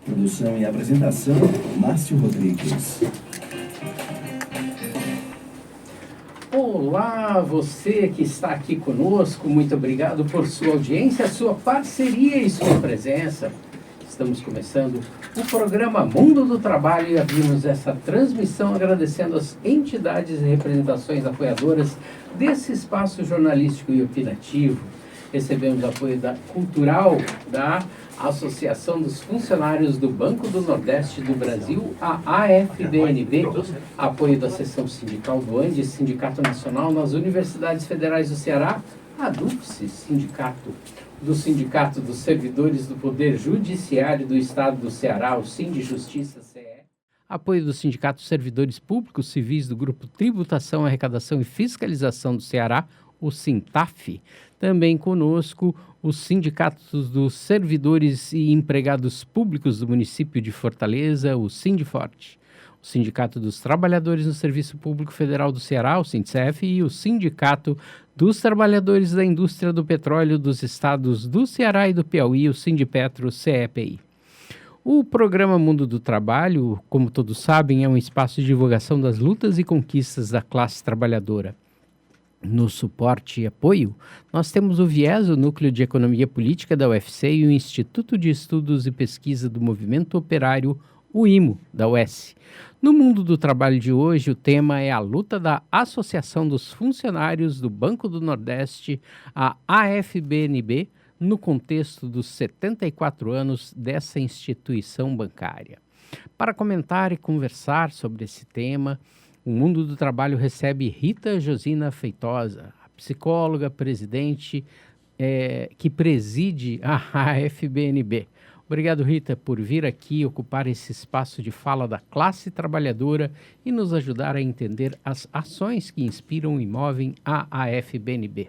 Produção e apresentação, Márcio Rodrigues. Olá, você que está aqui conosco, muito obrigado por sua audiência, sua parceria e sua presença. Estamos começando o programa Mundo do Trabalho e abrimos essa transmissão agradecendo as entidades e representações apoiadoras desse espaço jornalístico e opinativo. Recebemos apoio cultural da Associação dos Funcionários do Banco do Nordeste do Brasil, a AFBNB, apoio da Seção Sindical do ANDE, Sindicato Nacional nas Universidades Federais do Ceará, a DUFSE, do Sindicato dos Servidores do Poder Judiciário do Estado do Ceará, o Sindijustiça CE. Apoio do Sindicato dos Servidores Públicos Civis do Grupo Tributação, Arrecadação e Fiscalização do Ceará, o SINTAF. Também conosco os sindicatos dos servidores e empregados públicos do município de Fortaleza, o Sindiforte. O Sindicato dos Trabalhadores no Serviço Público Federal do Ceará, o SINTSEF, e o Sindicato dos Trabalhadores da Indústria do Petróleo dos Estados do Ceará e do Piauí, o Sindipetro CEPI. O programa Mundo do Trabalho, como todos sabem, é um espaço de divulgação das lutas e conquistas da classe trabalhadora. No suporte e apoio, nós temos o VIES, o Núcleo de Economia Política da UFC, e o Instituto de Estudos e Pesquisa do Movimento Operário, o IMO, da UES. No Mundo do Trabalho de hoje, o tema é a luta da Associação dos Funcionários do Banco do Nordeste, a AFBNB, no contexto dos 74 anos dessa instituição bancária. Para comentar e conversar sobre esse tema, o Mundo do Trabalho recebe Rita Josina Feitosa, a psicóloga, presidente que preside a AFBNB. Obrigado, Rita, por vir aqui ocupar esse espaço de fala da classe trabalhadora e nos ajudar a entender as ações que inspiram e movem a AFBNB.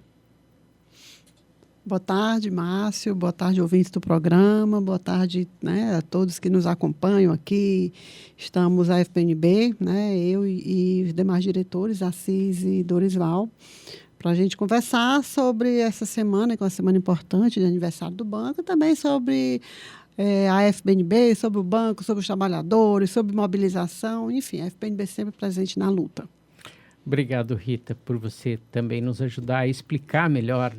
Boa tarde, Márcio. Boa tarde, ouvintes do programa. Boa tarde, a todos que nos acompanham aqui. Estamos a FBNB, eu e os demais diretores, Assis e Dorisval, para a gente conversar sobre essa semana, que é uma semana importante de aniversário do banco, e também sobre a FBNB, sobre o banco, sobre os trabalhadores, sobre mobilização, enfim, a FBNB sempre presente na luta. Obrigado, Rita, por você também nos ajudar a explicar melhor,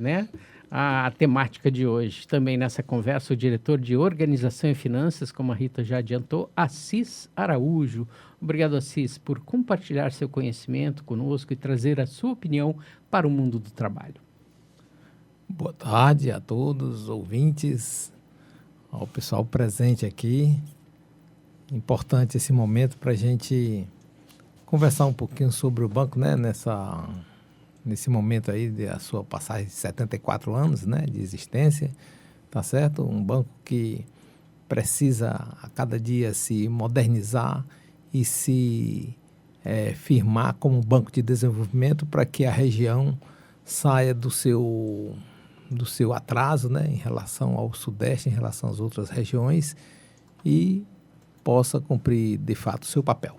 a temática de hoje. Também nessa conversa, o diretor de Organização e Finanças, como a Rita já adiantou, Assis Araújo. Obrigado, Assis, por compartilhar seu conhecimento conosco e trazer a sua opinião para o mundo do trabalho. Boa tarde a todos os ouvintes, ao pessoal presente aqui. Importante esse momento para a gente conversar um pouquinho sobre o banco, nesse momento aí da sua passagem de 74 anos, de existência, tá certo? Um banco que precisa a cada dia se modernizar e se firmar como um banco de desenvolvimento para que a região saia do seu atraso, em relação ao Sudeste, em relação às outras regiões e possa cumprir, de fato, o seu papel.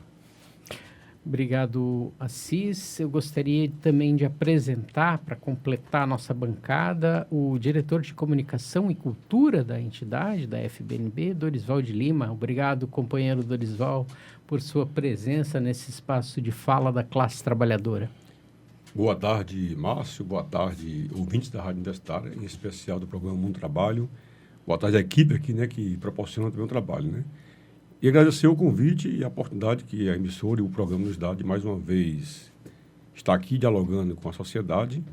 Obrigado, Assis. Eu gostaria também de apresentar, para completar a nossa bancada, o diretor de Comunicação e Cultura da entidade, da FBNB, Dorisval de Lima. Obrigado, companheiro Dorisval, por sua presença nesse espaço de fala da classe trabalhadora. Boa tarde, Márcio. Boa tarde, ouvintes da Rádio Universitária, em especial do programa Mundo do Trabalho. Boa tarde à equipe aqui, que proporciona também o trabalho, E agradecer o convite e a oportunidade que a emissora e o programa nos dá de, mais uma vez, estar aqui dialogando com a sociedade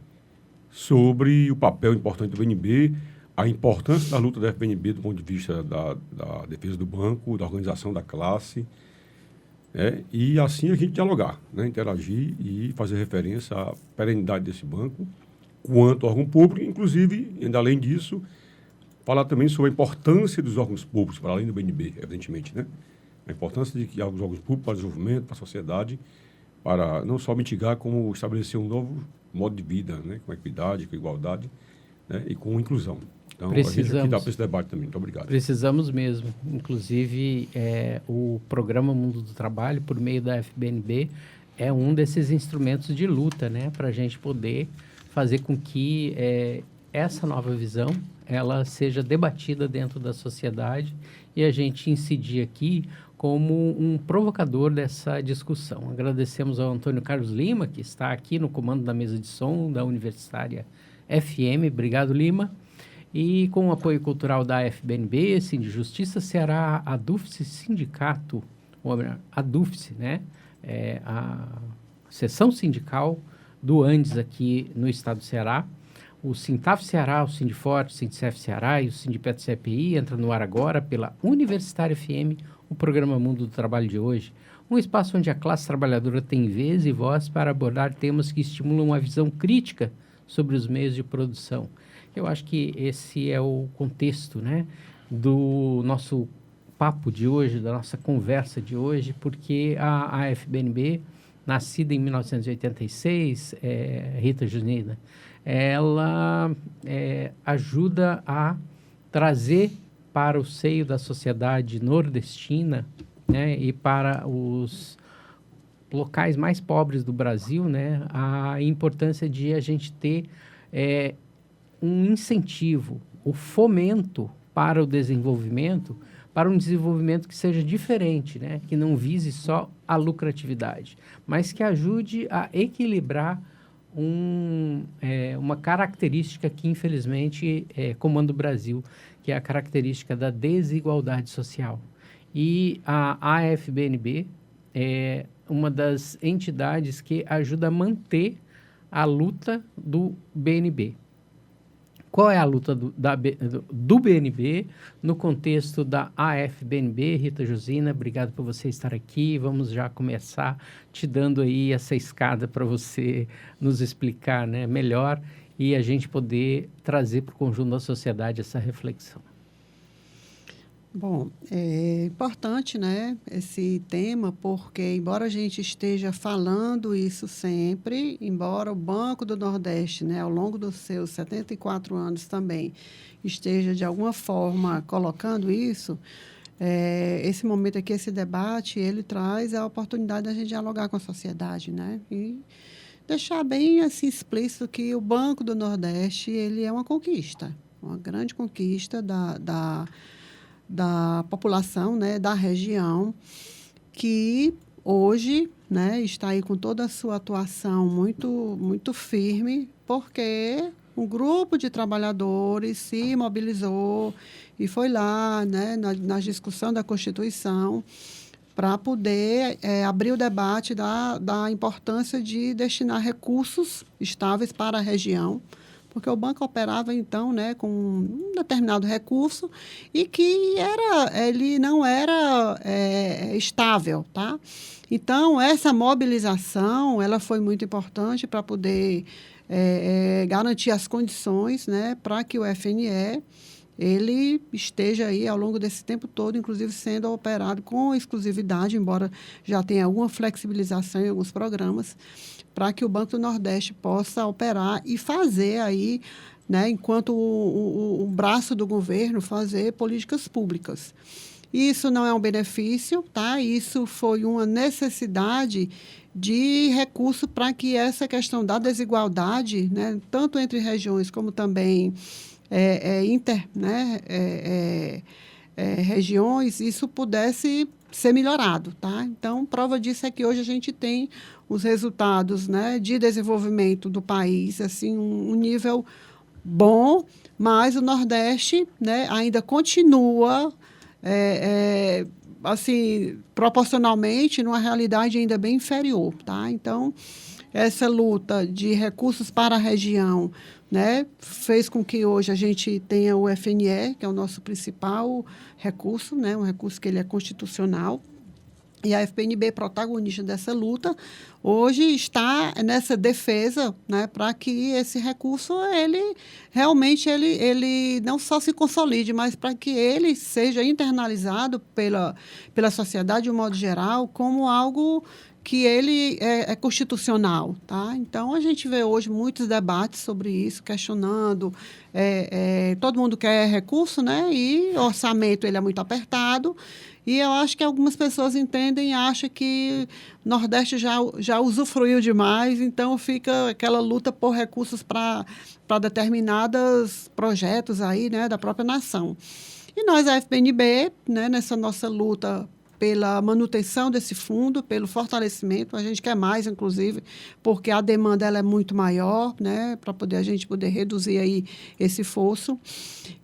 sobre o papel importante do BNB, a importância da luta da FBNB do ponto de vista da defesa do banco, da organização da classe, e assim a gente dialogar, interagir e fazer referência à perenidade desse banco quanto órgão público, inclusive, ainda além disso, falar também sobre a importância dos órgãos públicos, para além do BNB, evidentemente, A importância de que os órgãos públicos para o desenvolvimento, para a sociedade, para não só mitigar, como estabelecer um novo modo de vida, com equidade, com igualdade, e com inclusão. Então, a gente aqui dá para esse debate também. Muito obrigado. Precisamos mesmo. Inclusive, o programa Mundo do Trabalho, por meio da FBNB, é um desses instrumentos de luta, para a gente poder fazer com que essa nova visão ela seja debatida dentro da sociedade e a gente incidir aqui como um provocador dessa discussão. Agradecemos ao Antônio Carlos Lima, que está aqui no comando da mesa de som da Universitária FM. Obrigado, Lima. E com o apoio cultural da FBNB, Sindijustiça Ceará, a DUFSE Sindicato, ou melhor, a DUFSE, né? A seção sindical do Andes aqui no estado do Ceará, o Sintaf Ceará, o Sindiforte, o Sindicef Ceará e o Sindipet CPI entra no ar agora pela Universitária FM, o programa Mundo do Trabalho de hoje, um espaço onde a classe trabalhadora tem vez e voz para abordar temas que estimulam uma visão crítica sobre os meios de produção. Eu acho que esse é o contexto, né, do nosso papo de hoje, da nossa conversa de hoje, porque a FBNB, nascida em 1986, Rita Junina, ela ajuda a trazer para o seio da sociedade nordestina, né, e para os locais mais pobres do Brasil, né, a importância de a gente ter um incentivo, o fomento para o desenvolvimento, para um desenvolvimento que seja diferente, né, que não vise só a lucratividade, mas que ajude a equilibrar uma característica que, infelizmente, comanda o Brasil, que é a característica da desigualdade social. E a AFBNB é uma das entidades que ajuda a manter a luta do BNB. Qual é a luta do BNB no contexto da AFBNB? Rita Jusina, obrigado por você estar aqui. Vamos já começar te dando aí essa escada para você nos explicar, né, melhor e a gente poder trazer para o conjunto da sociedade essa reflexão. Bom, é importante, né, esse tema, porque embora a gente esteja falando isso sempre, embora o Banco do Nordeste, né, ao longo dos seus 74 anos também, esteja de alguma forma colocando isso, esse momento aqui, esse debate, ele traz a oportunidade da gente dialogar com a sociedade, né, e deixar bem assim explícito que o Banco do Nordeste, ele é uma conquista, uma grande conquista da população, né, da região, que hoje, né, está aí com toda a sua atuação muito firme, porque um grupo de trabalhadores se mobilizou e foi lá, né, na discussão da Constituição para poder abrir o debate da importância de destinar recursos estáveis para a região, porque o banco operava, então, né, com um determinado recurso e que ele não era estável, tá? Então, essa mobilização, ela foi muito importante para poder garantir as condições, né, para que o FNE ele esteja aí ao longo desse tempo todo, inclusive sendo operado com exclusividade, embora já tenha alguma flexibilização em alguns programas, para que o Banco do Nordeste possa operar e fazer aí, né, enquanto o braço do governo, fazer políticas públicas. Isso não é um benefício, tá? Isso foi uma necessidade de recurso para que essa questão da desigualdade, né, tanto entre regiões como também regiões, isso pudesse ser melhorado, tá? Então, prova disso é que hoje a gente tem os resultados, né, de desenvolvimento do país, assim, um nível bom, mas o Nordeste, né, ainda continua, assim, proporcionalmente, numa realidade ainda bem inferior, tá? Então, essa luta de recursos para a região, né, fez com que hoje a gente tenha o FNE, que é o nosso principal recurso, né, um recurso que ele é constitucional, e a FBNB, protagonista dessa luta, hoje está nessa defesa, né, para que esse recurso, ele realmente ele não só se consolide, mas para que ele seja internalizado pela sociedade, de um modo geral, como algo que ele é constitucional, tá? Então, a gente vê hoje muitos debates sobre isso, questionando, todo mundo quer recurso, né? E o orçamento ele é muito apertado, e eu acho que algumas pessoas entendem e acham que o Nordeste já usufruiu demais, então fica aquela luta por recursos para determinados projetos aí, né, da própria nação. E nós, a FBNB, né, nessa nossa luta pela manutenção desse fundo, pelo fortalecimento, a gente quer mais, inclusive, porque a demanda ela é muito maior, né, para a gente poder reduzir aí esse fosso.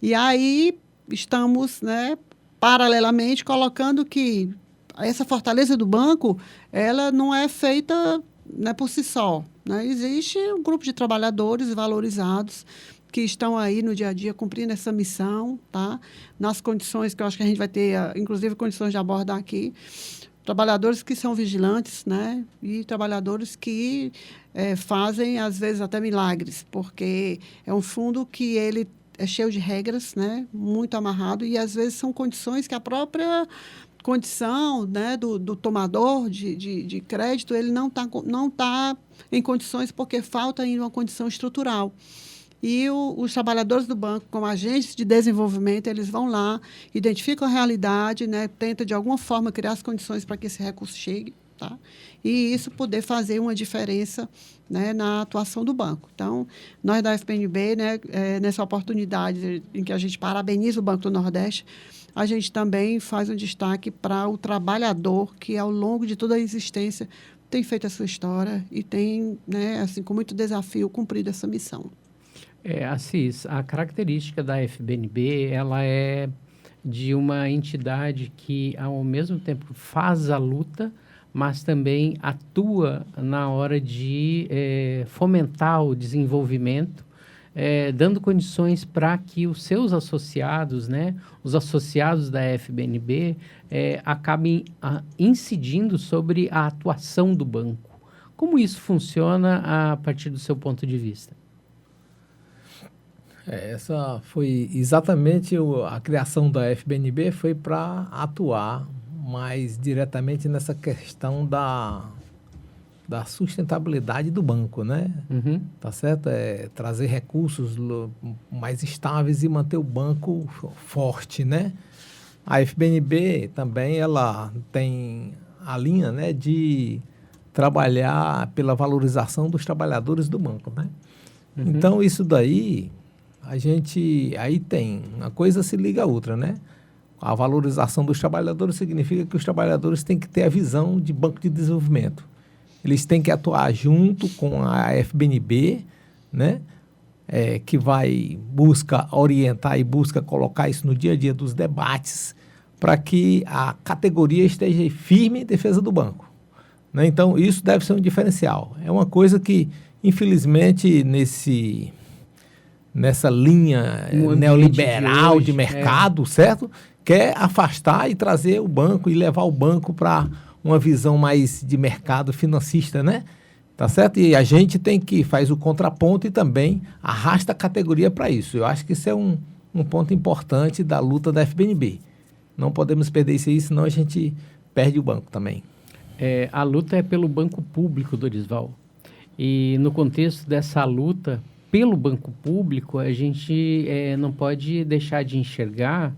E aí estamos, né, paralelamente, colocando que essa fortaleza do banco, ela não é feita, né, por si só, né? Existe um grupo de trabalhadores valorizados que estão aí no dia a dia cumprindo essa missão, tá? Nas condições que eu acho que a gente vai ter, inclusive, condições de abordar aqui. Trabalhadores que são vigilantes, né? E trabalhadores que fazem, às vezes, até milagres, porque é um fundo que ele é cheio de regras, né? Muito amarrado, e, às vezes, são condições que a própria condição, né, do tomador de crédito, ele não tá em condições porque falta ainda uma condição estrutural. E os trabalhadores do banco, como agentes de desenvolvimento, eles vão lá, identificam a realidade, né, tentam, de alguma forma, criar as condições para que esse recurso chegue, tá? E isso poder fazer uma diferença, né, na atuação do banco. Então, nós da FBNB, né, nessa oportunidade em que a gente parabeniza o Banco do Nordeste, a gente também faz um destaque para o trabalhador que, ao longo de toda a existência, tem feito a sua história e tem, né, assim, com muito desafio, cumprido essa missão. Assis, a característica da FBNB, ela é de uma entidade que, ao mesmo tempo, faz a luta, mas também atua na hora de fomentar o desenvolvimento, dando condições para que os seus associados, né, os associados da FBNB, acabem incidindo sobre a atuação do banco. Como isso funciona a partir do seu ponto de vista? Essa foi exatamente a criação da FBNB, foi para atuar mais diretamente nessa questão da sustentabilidade do banco, né? Uhum. Tá certo? Trazer recursos mais estáveis e manter o banco forte, né? A FBNB também, ela tem a linha, né, de trabalhar pela valorização dos trabalhadores do banco, né? Uhum. Então, isso daí, aí tem, uma coisa se liga à outra, né? A valorização dos trabalhadores significa que os trabalhadores têm que ter a visão de banco de desenvolvimento. Eles têm que atuar junto com a FBNB, né? Que busca orientar e busca colocar isso no dia a dia dos debates para que a categoria esteja firme em defesa do banco, né? Então, isso deve ser um diferencial. É uma coisa que, infelizmente, nessa linha neoliberal de mercado, certo? Quer afastar e trazer o banco e levar o banco para uma visão mais de mercado financista, né? Tá certo? E a gente faz o contraponto e também arrasta a categoria para isso. Eu acho que isso é um ponto importante da luta da FBNB. Não podemos perder isso aí, senão a gente perde o banco também. A luta é pelo banco público, Dorisval. E no contexto dessa luta pelo banco público, a gente não pode deixar de enxergar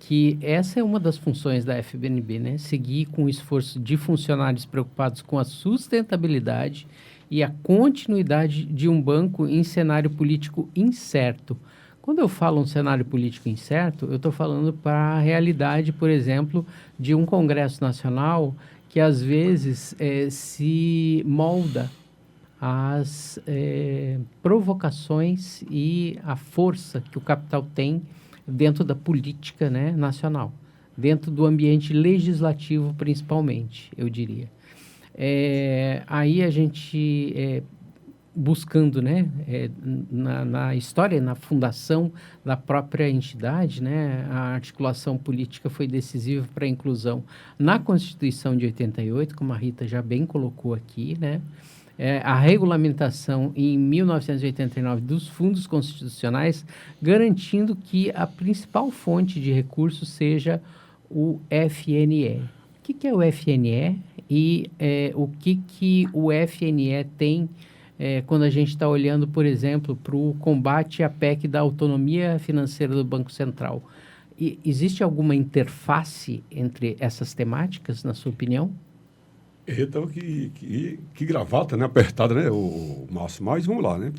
que essa é uma das funções da FBNB, né? Seguir com o esforço de funcionários preocupados com a sustentabilidade e a continuidade de um banco em cenário político incerto. Quando eu falo um cenário político incerto, eu estou falando para a realidade, por exemplo, de um Congresso Nacional que, às vezes, se molda às provocações e a força que o capital tem dentro da política, né, nacional, dentro do ambiente legislativo, principalmente, eu diria. Aí a gente, buscando, né, na história, na fundação da própria entidade, né, a articulação política foi decisiva para a inclusão na Constituição de 88, como a Rita já bem colocou aqui, né, a regulamentação em 1989 dos fundos constitucionais, garantindo que a principal fonte de recursos seja o FNE. O que é o FNE e o que o FNE tem quando a gente está olhando, por exemplo, para o combate à PEC da autonomia financeira do Banco Central? Existe alguma interface entre essas temáticas, na sua opinião? Então, que gravata, né? Apertada, né, o Márcio? Mas vamos lá, né?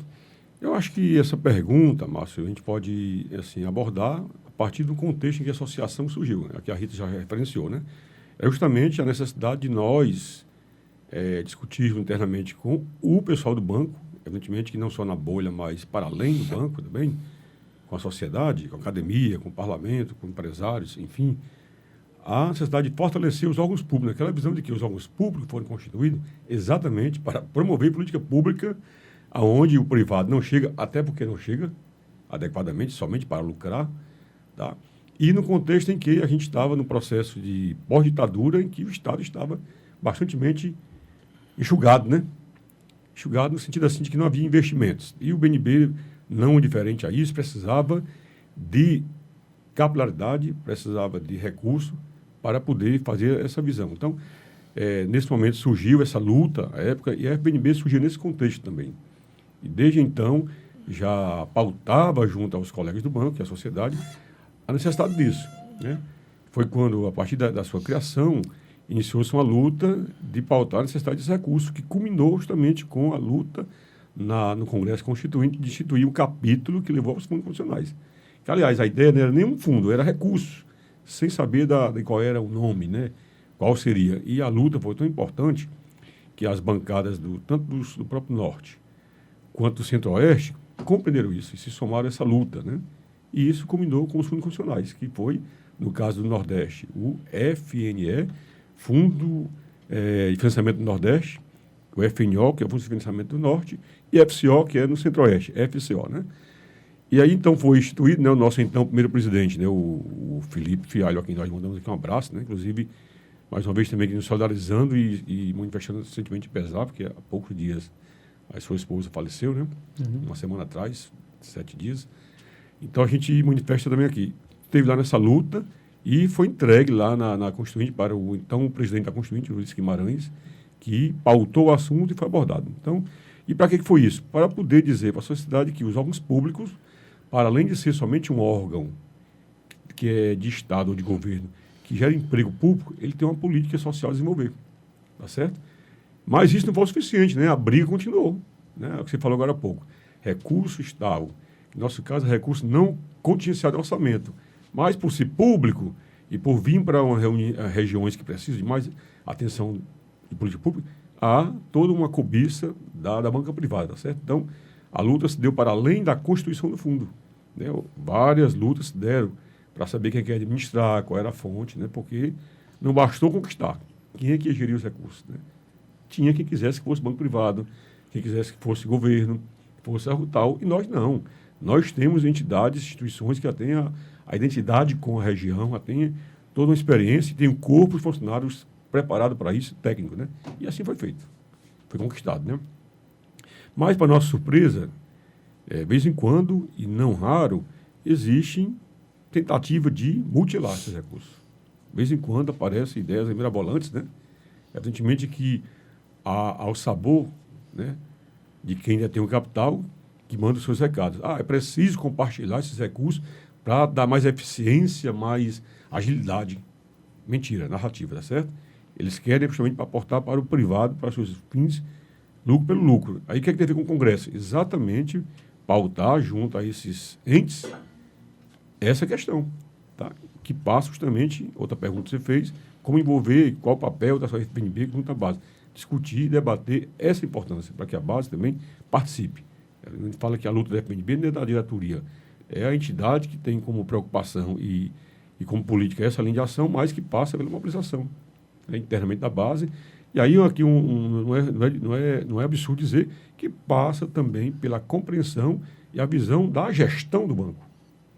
Eu acho que essa pergunta, Márcio, a gente pode assim, abordar partir do contexto em que a associação surgiu, né? Que a Rita já referenciou, né? É justamente a necessidade de nós discutirmos internamente com o pessoal do banco, evidentemente que não só na bolha, mas para além do banco também, com a sociedade, com a academia, com o parlamento, com empresários, enfim, a necessidade de fortalecer os órgãos públicos, aquela visão de que os órgãos públicos foram constituídos exatamente para promover política pública aonde o privado não chega, até porque não chega adequadamente, somente para lucrar, tá? E no contexto em que a gente estava no processo de pós-ditadura, em que o Estado estava bastante enxugado, né? Enxugado no sentido assim de que não havia investimentos. E o BNB, não diferente a isso, precisava de capilaridade, precisava de recurso para poder fazer essa visão. Então, nesse momento surgiu essa luta, à época, e a FBNB surgiu nesse contexto também. E desde então, já pautava junto aos colegas do banco e à sociedade a necessidade disso, né? Foi quando, a partir da sua criação, iniciou-se uma luta de pautar a necessidade desse recurso, que culminou justamente com a luta no Congresso Constituinte de instituir um capítulo que levou aos fundos constitucionais. Que, aliás, a ideia não era nem um fundo, era recurso, sem saber de qual era o nome, né? Qual seria. E a luta foi tão importante que as bancadas tanto do próprio Norte quanto do Centro-Oeste compreenderam isso e se somaram a essa luta, né? E isso culminou com os fundos constitucionais, que foi, no caso do Nordeste, o FNE, Fundo de Financiamento do Nordeste, o FNO, que é o Fundo de Financiamento do Norte, e FCO, que é no Centro-Oeste, FCO, né? E aí, então, foi instituído, né, o nosso, então, primeiro presidente, né, o Felipe Fialho, a quem nós mandamos aqui um abraço, né? Inclusive, mais uma vez também nos solidarizando e manifestando esse sentimento de pesar, porque há poucos dias a sua esposa faleceu, né? Uma semana atrás, 7 dias. Então, a gente manifesta também aqui. Esteve lá nessa luta e foi entregue lá na Constituinte para o então presidente da Constituinte, Luiz Guimarães, que pautou o assunto e foi abordado. Então, e para que foi isso? Para poder dizer para a sociedade que os órgãos públicos, para além de ser somente um órgão que é de Estado ou de governo, que gera emprego público, ele tem uma política social a desenvolver. Tá certo? Mas isso não foi o suficiente, né? A briga continuou, né? É o que você falou agora há pouco. Recurso Estado. No nosso caso, recurso não contingenciado de orçamento, mas por ser público e por vir para regiões que precisam de mais atenção de política pública, há toda uma cobiça da banca privada, tá certo? Então, a luta se deu para além da constituição do fundo, né? Várias lutas se deram para saber quem quer administrar, qual era a fonte, né? Porque não bastou conquistar. Quem é que ia gerir os recursos, né? Tinha quem quisesse que fosse banco privado, quem quisesse que fosse governo, que fosse algo tal, e nós não. Nós temos entidades, instituições que já têm a identidade com a região, já têm toda uma experiência, e tem um corpo de funcionários preparado para isso, técnico, né? E assim foi feito. Foi conquistado, né? Mas, para nossa surpresa, de vez em quando, e não raro, existem tentativas de mutilar esses recursos. De vez em quando aparecem ideias mirabolantes, né? Evidentemente que ao sabor, né, de quem já tem o capital, que manda os seus recados. É preciso compartilhar esses recursos para dar mais eficiência, mais agilidade. Mentira, narrativa, tá certo? Eles querem, principalmente, para aportar para o privado, para os seus fins, lucro pelo lucro. Aí o que é que tem a ver com o Congresso? Exatamente pautar junto a esses entes essa questão, tá? Que passa justamente, outra pergunta que você fez, como envolver, qual o papel da sua FPNB junto à base. Discutir, debater essa importância, para que a base também participe. A gente fala que a luta da FPNB não é da diretoria, é a entidade que tem como preocupação e como política essa linha de ação, mas que passa pela mobilização, né, internamente da base. E aí aqui não é absurdo dizer que passa também pela compreensão e a visão da gestão do banco,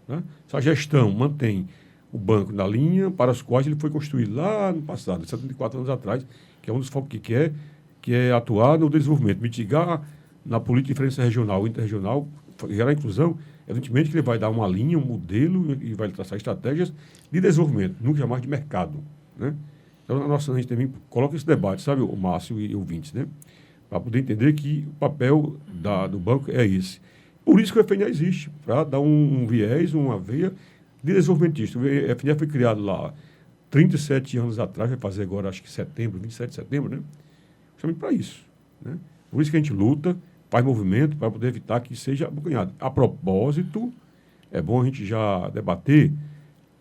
né? Se a gestão mantém o banco na linha para os quais ele foi construído lá no passado, 74 anos atrás, que é um dos focos que é atuar no desenvolvimento, mitigar na política de diferença regional e interregional, gerar inclusão, evidentemente que ele vai dar uma linha, um modelo e vai traçar estratégias de desenvolvimento, nunca jamais de mercado, né? Então, a gente também coloca esse debate, sabe, o Márcio e ouvintes, né? Para poder entender que o papel do banco é esse. Por isso que o FNE existe, para dar um viés, uma veia de desenvolvimentista. O FNE foi criado lá 37 anos atrás, vai fazer agora, acho que 27 de setembro, né? Justamente para isso, né? Por isso que a gente luta, faz movimento para poder evitar que seja abocanhado. A propósito, é bom a gente já debater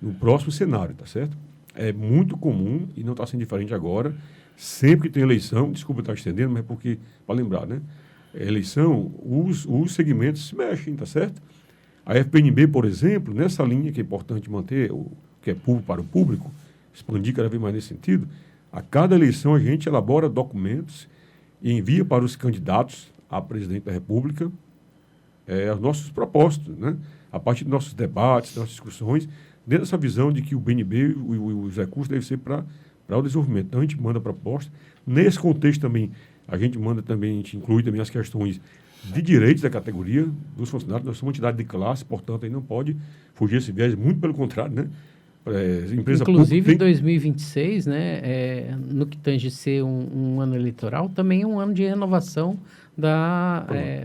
no próximo cenário, tá certo? É muito comum, e não está sendo diferente agora, sempre que tem eleição, desculpa estar estendendo, mas é porque, para lembrar, né? Eleição, os segmentos se mexem, tá certo? A FPNB, por exemplo, nessa linha que é importante manter, o que é público para o público, expandir cada vez mais nesse sentido, a cada eleição a gente elabora documentos e envia para os candidatos a presidente da República os nossos propósitos, né? A partir dos nossos debates, das nossas discussões, dentro dessa visão de que o BNB, os recursos devem ser para o desenvolvimento. Então, a gente manda proposta. Nesse contexto também, a gente inclui também as questões de direitos da categoria dos funcionários. Nós somos uma entidade de classe, portanto, aí não pode fugir desse viés, muito pelo contrário, né? Inclusive, em 2026, né, no que tange ser um ano eleitoral, também é um ano de renovação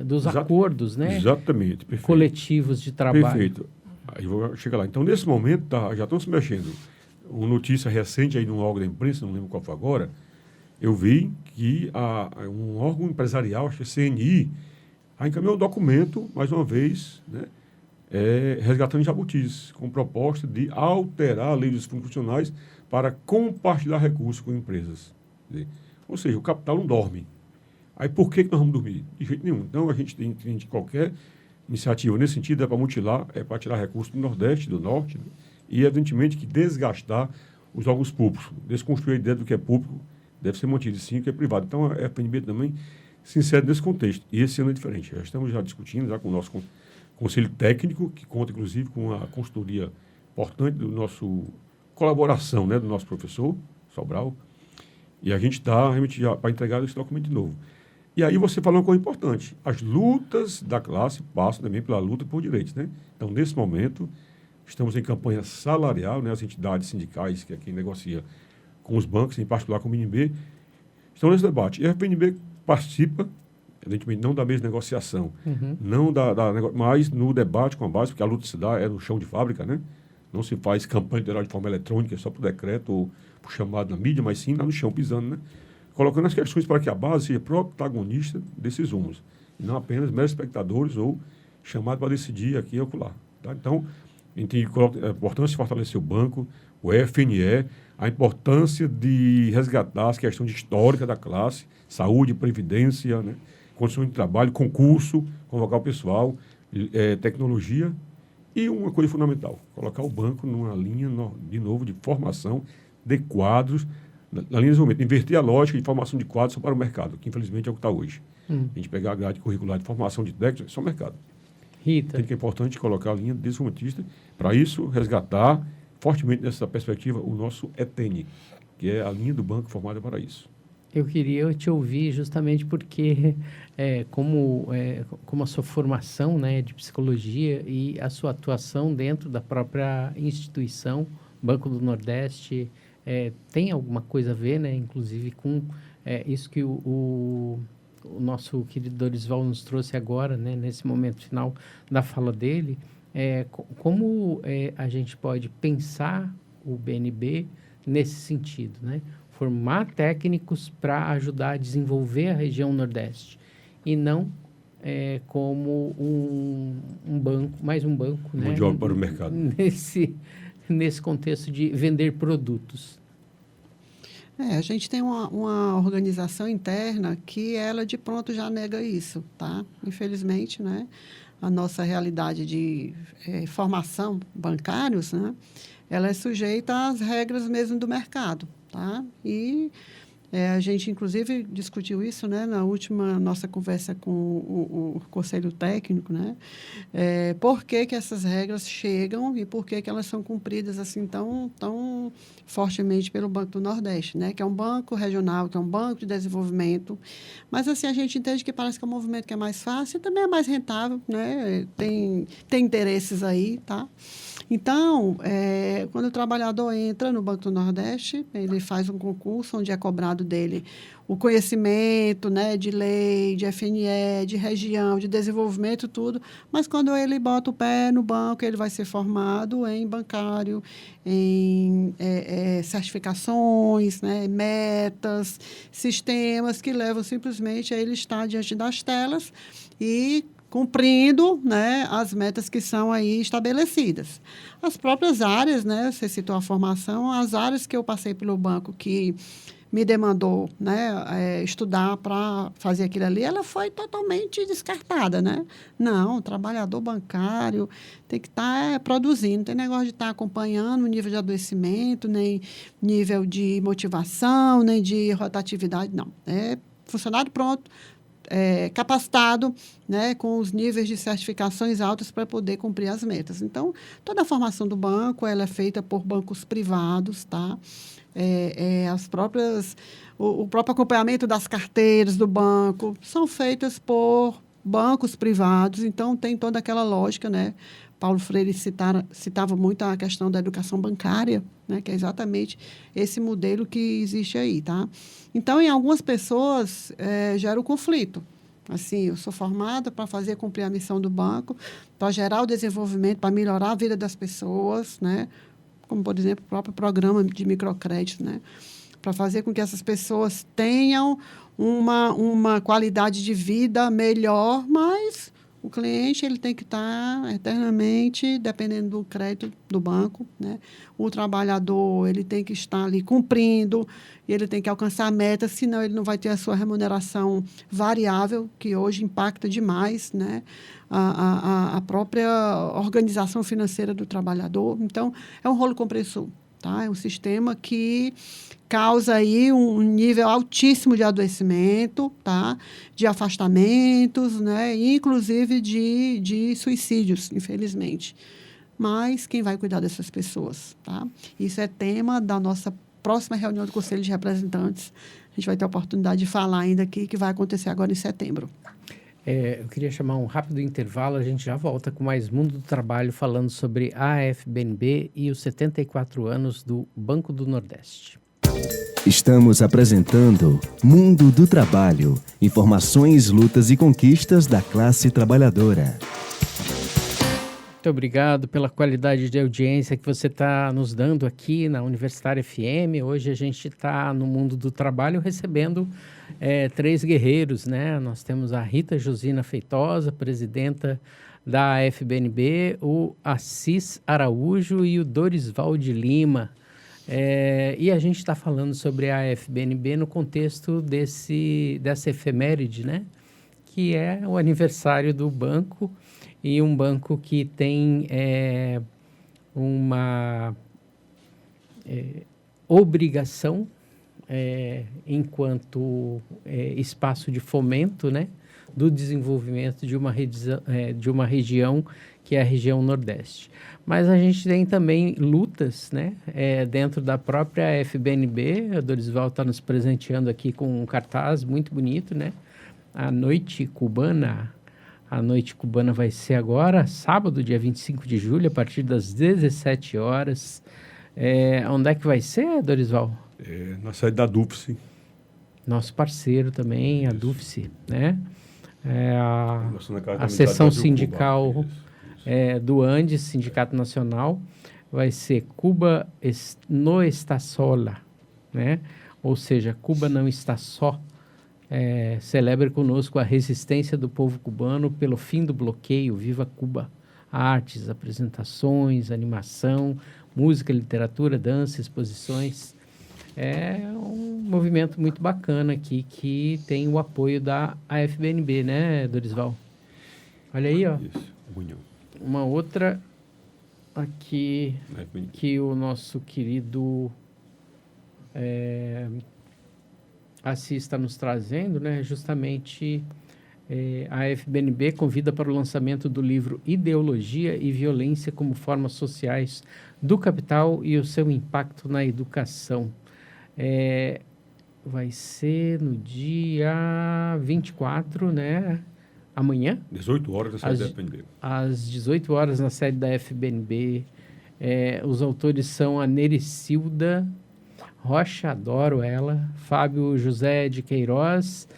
dos acordos, né? Exatamente, perfeito. Coletivos de trabalho. Perfeito. Aí vou chegar lá. Então, nesse momento, já estão se mexendo. Uma notícia recente aí de um órgão da imprensa, não lembro qual foi agora, eu vi que um órgão empresarial, acho que é CNI, encaminhou um documento, mais uma vez, né, resgatando jabutis, com proposta de alterar a lei dos fundos funcionais para compartilhar recursos com empresas. Ou seja, o capital não dorme. Aí por que nós vamos dormir? De jeito nenhum. Então a gente entende qualquer iniciativa nesse sentido é para mutilar, é para tirar recursos do Nordeste, do Norte, né? E evidentemente que desgastar os órgãos públicos, desconstruir a ideia do que é público, deve ser mantido sim, o que é privado. Então a FNB também se insere nesse contexto. E esse ano é diferente. Já estamos discutindo com o nosso conselho técnico, que conta inclusive com a consultoria importante do nosso colaboração, né, do nosso professor Sobral. E a gente está realmente para entregar esse documento de novo. E aí você falou uma coisa importante. As lutas da classe passam também pela luta por direitos, né? Então, nesse momento, estamos em campanha salarial, né? As entidades sindicais que aqui negocia com os bancos, em particular com o BNB, estão nesse debate. E a FNB participa, evidentemente, não da mesma negociação, não mas no debate com a base, porque a luta se dá no chão de fábrica, né? Não se faz campanha eleitoral de forma eletrônica, só por decreto ou por chamado na mídia, mas sim lá no chão, pisando, né? Colocando as questões para que a base seja protagonista desses rumos, e não apenas meros espectadores ou chamados para decidir aqui e acolá. Tá? Então, a gente coloca a importância de fortalecer o banco, o FNE, a importância de resgatar as questões históricas da classe, saúde, previdência, né? Condições de trabalho, concurso, convocar o pessoal, tecnologia e uma coisa fundamental, colocar o banco numa linha, de novo, de formação de quadros, na linha de desenvolvimento, inverter a lógica de formação de quadros só para o mercado, que infelizmente é o que está hoje. A gente pegar a grade curricular de formação de técnicos, é só mercado. Rita. Tem que é importante colocar a linha desenvolvimentista, para isso resgatar fortemente nessa perspectiva o nosso ETN, que é a linha do banco formada para isso. Eu queria te ouvir justamente porque, como a sua formação, né, de psicologia e a sua atuação dentro da própria instituição, Banco do Nordeste, tem alguma coisa a ver, né, inclusive com isso que o nosso querido Dorisval nos trouxe agora, né, nesse momento final da fala dele, como a gente pode pensar o BNB nesse sentido, né? Formar técnicos para ajudar a desenvolver a região Nordeste e não como um banco, mais um banco, né? Mão de obra para o mercado. Nesse contexto de vender produtos. A gente tem uma organização interna que ela de pronto já nega isso, tá? Infelizmente, né? A nossa realidade de formação bancários, né? Ela é sujeita às regras mesmo do mercado, tá? E a gente, inclusive, discutiu isso, né, na última nossa conversa com o Conselho Técnico, né? Por que essas regras chegam e por que elas são cumpridas assim tão fortemente pelo Banco do Nordeste, né? Que é um banco regional, que é um banco de desenvolvimento. Mas, assim, a gente entende que parece que é um movimento que é mais fácil e também é mais rentável, né? Tem interesses aí, tá? Então, quando o trabalhador entra no Banco do Nordeste, ele faz um concurso onde é cobrado dele o conhecimento, né, de lei, de FNE, de região, de desenvolvimento, tudo. Mas quando ele bota o pé no banco, ele vai ser formado em bancário, em certificações, né, metas, sistemas que levam simplesmente a ele estar diante das telas e cumprindo, né, as metas que são aí estabelecidas. As próprias áreas, né, você citou a formação, as áreas que eu passei pelo banco que me demandou, né, estudar para fazer aquilo ali, ela foi totalmente descartada, né? Não, o trabalhador bancário tem que estar produzindo, não tem negócio de estar acompanhando o nível de adoecimento, nem nível de motivação, nem de rotatividade, não. É funcionário pronto, capacitado, né, com os níveis de certificações altos para poder cumprir as metas. Então, toda a formação do banco, ela é feita por bancos privados, tá? O próprio acompanhamento das carteiras do banco são feitas por bancos privados, então tem toda aquela lógica, né? Paulo Freire citava muito a questão da educação bancária, né? Que é exatamente esse modelo que existe aí, tá? Então, em algumas pessoas, gera o conflito. Assim, eu sou formada para fazer cumprir a missão do banco, para gerar o desenvolvimento, para melhorar a vida das pessoas, né? Como, por exemplo, o próprio programa de microcrédito, né? Para fazer com que essas pessoas tenham uma qualidade de vida melhor, mas o cliente ele tem que estar eternamente dependendo do crédito do banco, né? O trabalhador ele tem que estar ali cumprindo, ele tem que alcançar a meta, senão ele não vai ter a sua remuneração variável, que hoje impacta demais, né? A própria organização financeira do trabalhador. Então, é um rolo compressor, tá? É um sistema que causa aí um nível altíssimo de adoecimento, tá? De afastamentos, né? Inclusive de suicídios, infelizmente. Mas quem vai cuidar dessas pessoas, tá? Isso é tema da nossa próxima reunião do Conselho de Representantes. A gente vai ter a oportunidade de falar ainda aqui, que vai acontecer agora em setembro. Eu queria chamar um rápido intervalo, a gente já volta com mais Mundo do Trabalho, falando sobre a AFBNB e os 74 anos do Banco do Nordeste. Estamos apresentando Mundo do Trabalho. Informações, lutas e conquistas da classe trabalhadora. Muito obrigado pela qualidade de audiência que você está nos dando aqui na Universitária FM. Hoje a gente está no Mundo do Trabalho recebendo 3 guerreiros, né? Nós temos a Rita Josina Feitosa, presidenta da AFBNB, o Assis Araújo e o Dorisval de Lima. E a gente está falando sobre a AFBNB no contexto dessa efeméride, né? Que é o aniversário do banco, e um banco que tem uma obrigação, enquanto espaço de fomento, né, do desenvolvimento de uma região que é a região Nordeste. Mas a gente tem também lutas, né, dentro da própria FBNB. A Dorisval está nos presenteando aqui com um cartaz muito bonito, né? A Noite Cubana. A Noite Cubana vai ser agora, sábado, dia 25 de julho, a partir das 17 horas. Onde é que vai ser, Dorisval? Na sede da DUFSE. Nosso parceiro também, a DUFSE, né? A a seção sindical do Andes, Sindicato Nacional, vai ser Cuba no está sola, né? Ou seja, Cuba não está só. Celebre conosco a resistência do povo cubano pelo fim do bloqueio. Viva Cuba! Artes, apresentações, animação, música, literatura, dança, exposições. É um movimento muito bacana aqui, que tem o apoio da AFBNB, né, Dorisval? Olha aí, ó. Isso, União. Uma outra aqui, que o nosso querido Assis está nos trazendo, né? Justamente a FBNB convida para o lançamento do livro Ideologia e Violência como Formas Sociais do Capital e o seu Impacto na Educação. Vai ser no dia 24, né? Amanhã. 18 horas na sede da FBNB. Às 18 horas na sede da FBNB. Os autores são a Nericilda Rocha, adoro ela, Fábio José de Queiroz,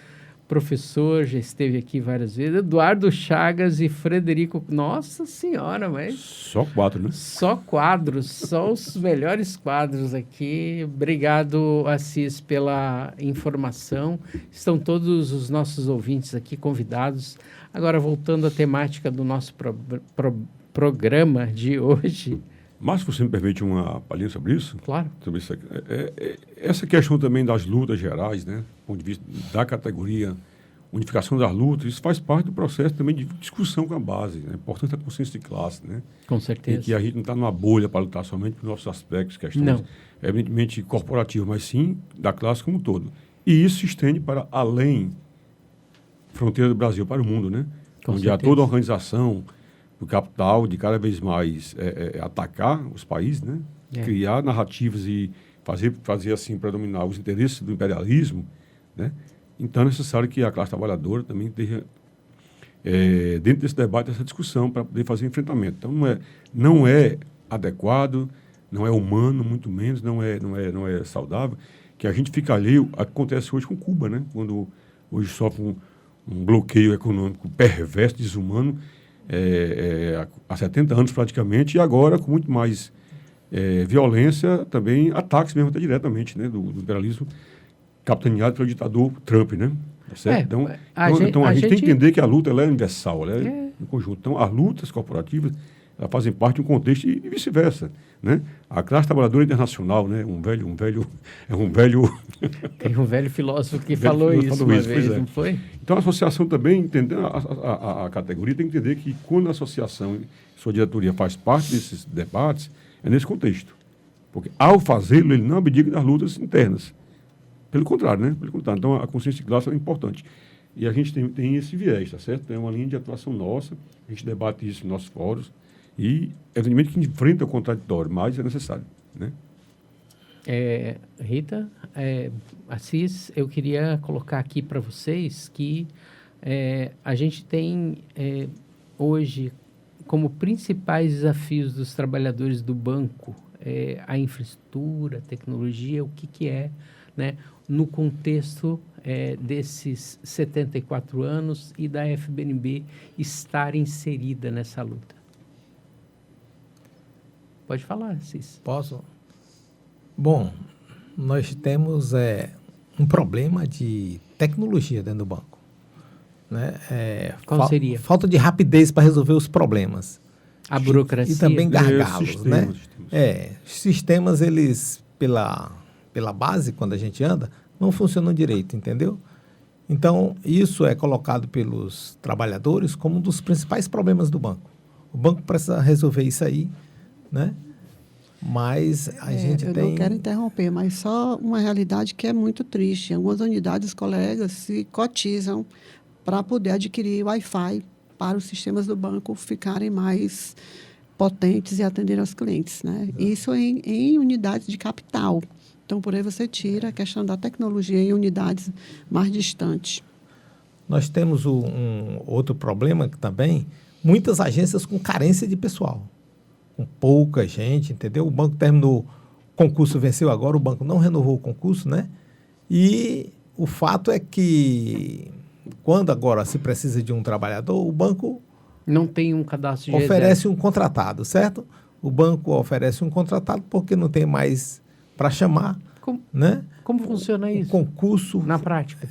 professor, já esteve aqui várias vezes, Eduardo Chagas e Frederico. Nossa Senhora, mas Só 4, né? só quadros, só os melhores quadros aqui. Obrigado, Assis, pela informação. Estão todos os nossos ouvintes aqui convidados. Agora, voltando à temática do nosso programa de hoje. Mas, se você me permite uma palhinha sobre isso? Claro. Sobre isso aqui. Essa questão também das lutas gerais, né? Do ponto de vista da categoria, unificação das lutas, isso faz parte do processo também de discussão com a base, né? Importante a consciência de classe, né? Com E certeza. que a gente não está numa bolha para lutar somente por nossos aspectos, questões, Não. evidentemente corporativas, mas sim da classe como um todo. E isso se estende para além fronteira do Brasil, para o mundo, né? Com Onde há certeza. toda a organização do capital de cada vez mais atacar os países, né? É. Criar narrativas e fazer assim predominar os interesses do imperialismo, né? Então é necessário que a classe trabalhadora também esteja dentro desse debate, dessa discussão, para poder fazer enfrentamento. Então não é adequado, não é humano, muito menos, não é saudável que a gente fique alheio ao que acontece hoje com Cuba, né? Quando hoje sofre um bloqueio econômico perverso, desumano, há 70 anos praticamente, e agora com muito mais violência, também ataques mesmo até diretamente, né, do imperialismo capitaneado pelo ditador Trump, né? Tá certo? Então a gente tem que entender que a luta ela é universal, ela é em conjunto. Então as lutas corporativas elas fazem parte de um contexto e vice-versa, né? A classe trabalhadora internacional, né? É um velho Tem um velho filósofo que Velho falou filósofo isso falou uma isso, vez, pois é. não foi? Então, a associação também, entendendo a categoria, tem que entender que quando a associação e sua diretoria faz parte desses debates, é nesse contexto. Porque, ao fazê-lo, ele não abdica das lutas internas. Pelo contrário, né? Pelo contrário. Então, a consciência de classe é importante. E a gente tem esse viés, tá certo? Tem uma linha de atuação nossa, a gente debate isso em nossos fóruns, e, evidentemente, que enfrenta o contraditório, mas é necessário, né? Rita, Assis, eu queria colocar aqui para vocês que a gente tem hoje como principais desafios dos trabalhadores do banco a infraestrutura, a tecnologia, o que é, né, no contexto desses 74 anos e da FBNB estar inserida nessa luta. Pode falar, Assis. Posso? Bom, nós temos um problema de tecnologia dentro do banco. Né? Qual seria? Falta de rapidez para resolver os problemas. A burocracia. E também gargalos, né? Sistemas. Sistemas, eles, pela base, quando a gente anda, não funcionam direito, entendeu? Então, isso é colocado pelos trabalhadores como um dos principais problemas do banco. O banco precisa resolver isso aí, né? Mas a gente eu tem... não quero interromper, mas só uma realidade que é muito triste. Em algumas unidades, os colegas se cotizam para poder adquirir Wi-Fi para os sistemas do banco ficarem mais potentes e atender aos clientes, né? Isso em unidades de capital. Então, por aí você tira a questão da tecnologia em unidades mais distantes. Nós temos um outro problema que também, muitas agências com carência de pessoal, com pouca gente, entendeu? O banco terminou, o concurso venceu agora, o banco não renovou o concurso, né? E o fato é que, quando agora se precisa de um trabalhador, o banco não tem um cadastro de oferece um contratado, certo? O banco oferece um contratado porque não tem mais para chamar, né? Como funciona isso? O concurso... Na prática?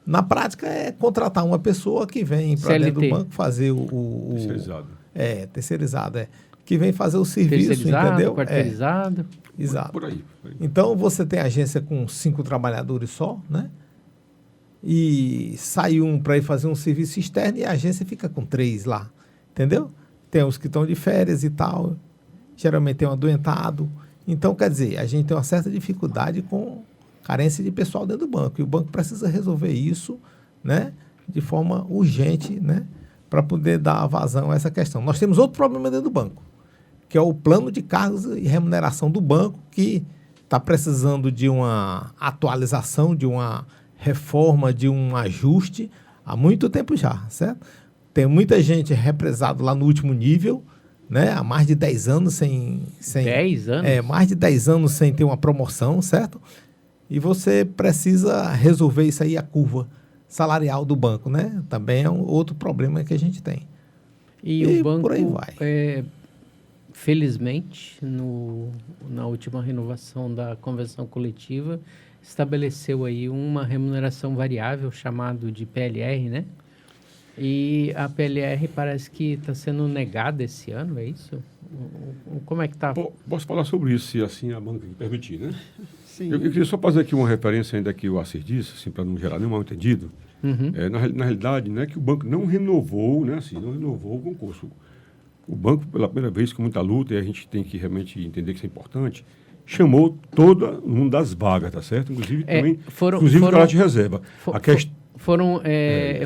Na prática é contratar uma pessoa que vem para dentro do banco fazer Terceirizado. Terceirizado, que vem fazer o serviço, entendeu? Quarteirizado. Exato. Por aí. Então, você tem agência com 5 trabalhadores só, né? E sai um para ir fazer um serviço externo e a agência fica com 3 lá, entendeu? Tem os que estão de férias e tal, geralmente tem um adoentado. Então, quer dizer, a gente tem uma certa dificuldade com carência de pessoal dentro do banco. E o banco precisa resolver isso, né, de forma urgente, né, para poder dar vazão a essa questão. Nós temos outro problema dentro do banco, que é o plano de cargos e remuneração do banco, que está precisando de uma atualização, de uma reforma, de um ajuste há muito tempo já, certo? Tem muita gente represada lá no último nível, né? Há mais de 10 anos sem 10 anos? Mais de 10 anos sem ter uma promoção, certo? E você precisa resolver isso aí, a curva, salarial do banco, né? Também é um outro problema que a gente tem. E o banco, por aí vai. Felizmente, na última renovação da convenção coletiva, estabeleceu aí uma remuneração variável chamado de PLR, né? E a PLR parece que está sendo negada esse ano, é isso? Como é que está? Posso falar sobre isso, se assim a banca me permitir, né? Sim. Eu queria só fazer aqui uma referência ainda que o Assir disse, assim, para não gerar nenhum mal entendido. Uhum. Na realidade, né, que o banco não renovou, né, assim, não renovou o concurso. O banco, pela primeira vez, com muita luta, e a gente tem que realmente entender que isso é importante, chamou todo mundo das vagas, tá certo? Inclusive, também, inclusive o caráter de reserva.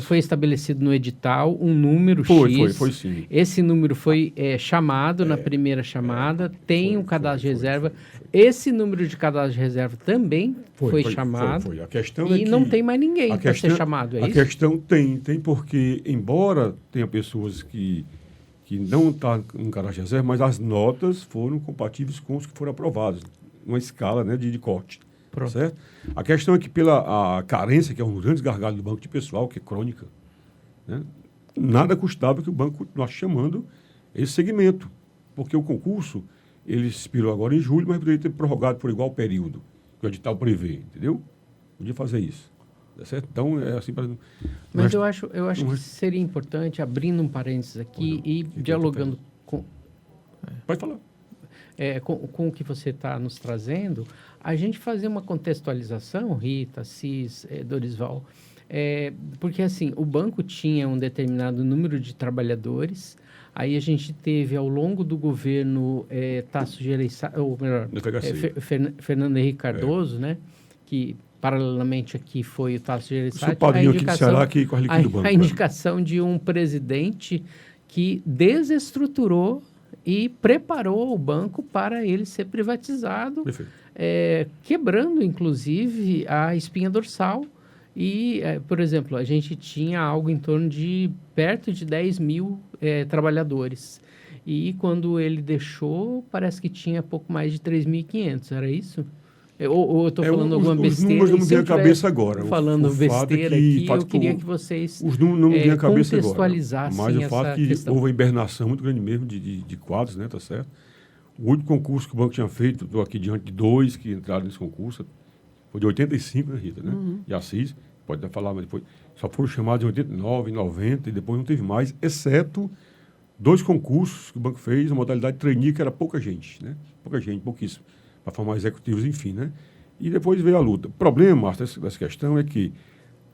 Foi estabelecido no edital um número X. Foi sim. Esse número foi chamado na primeira chamada, tem um cadastro de reserva. Esse número de cadastro de reserva também foi chamado. Foi. A questão e é que não tem mais ninguém para ser chamado, é isso? A questão tem porque, embora tenha pessoas que não estão no cadastro de reserva, mas as notas foram compatíveis com os que foram aprovados, numa escala, né, de corte. Pronto. Certo? A questão é que pela a carência, que é um dos grandes gargalos do banco de pessoal, que é crônica, né, nada custava que o banco continuasse chamando esse segmento, porque o concurso, ele expirou agora em julho, mas poderia ter prorrogado por igual período, que o edital prevê, entendeu? Podia fazer isso. Tá certo? Então, é assim para... Mas eu acho que seria importante, abrindo um parênteses aqui e dialogando com... Pode falar. Com o que você está nos trazendo, a gente fazer uma contextualização, Rita, Assis, Dorisval, porque assim, o banco tinha um determinado número de trabalhadores, aí a gente teve ao longo do governo Tasso Gereissati, ou melhor, Fernando Henrique Cardoso, né, que paralelamente aqui foi o Tasso Gereissati, a indicação de um presidente que desestruturou e preparou o banco para ele ser privatizado, quebrando, inclusive, a espinha dorsal. E, por exemplo, a gente tinha algo em torno de perto de 10 mil trabalhadores. E quando ele deixou, parece que tinha pouco mais de 3.500, era isso? Ou eu estou falando alguma besteira? Os números não me vêm à cabeça agora. Falando besteira aqui, eu queria que vocês os números não me vêm à cabeça contextualizassem agora. Mas o fato que questão. houve uma hibernação muito grande mesmo de quadros, né, tá certo? O último concurso que o banco tinha feito, estou aqui diante de 2 que entraram nesse concurso, foi de 85, né, Rita, né? Uhum. E Assis, pode até falar, mas depois só foram chamados em 89, 90 e depois não teve mais, exceto 2 concursos que o banco fez, a modalidade trainee, que era pouca gente, né? Pouca gente, pouquíssimo, para formar executivos, enfim, né? E depois veio a luta. O problema, Márcio, dessa questão é que